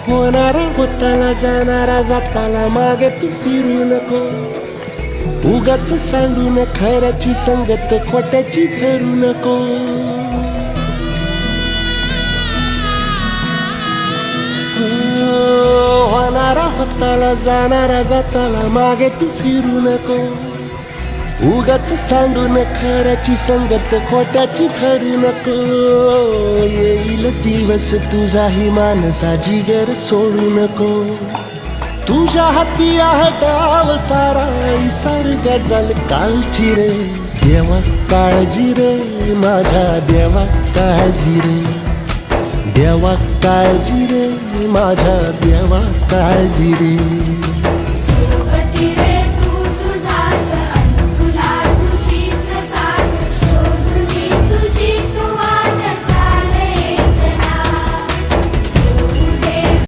होणारा होताला जाणारा जाताला मागे तू फिरू नको. उगाच सांडून खऱ्याची संगत खोट्याची धरू नको. होणारा होताला जाणारा जाताला मागे तू फिरू नको. उगाच सांडून खऱ्याची संगत खोट्याची धरू नको. येईल दिवस तुझाही मानसा जिगर सोडू नको. तुझ्या हाती आहे डाव सारा इसार गजल कालची रे. देवा काळजी रे माझ्या देवा काळजी रे. देवा काळजी रे माझ्या देवा काळजी रे.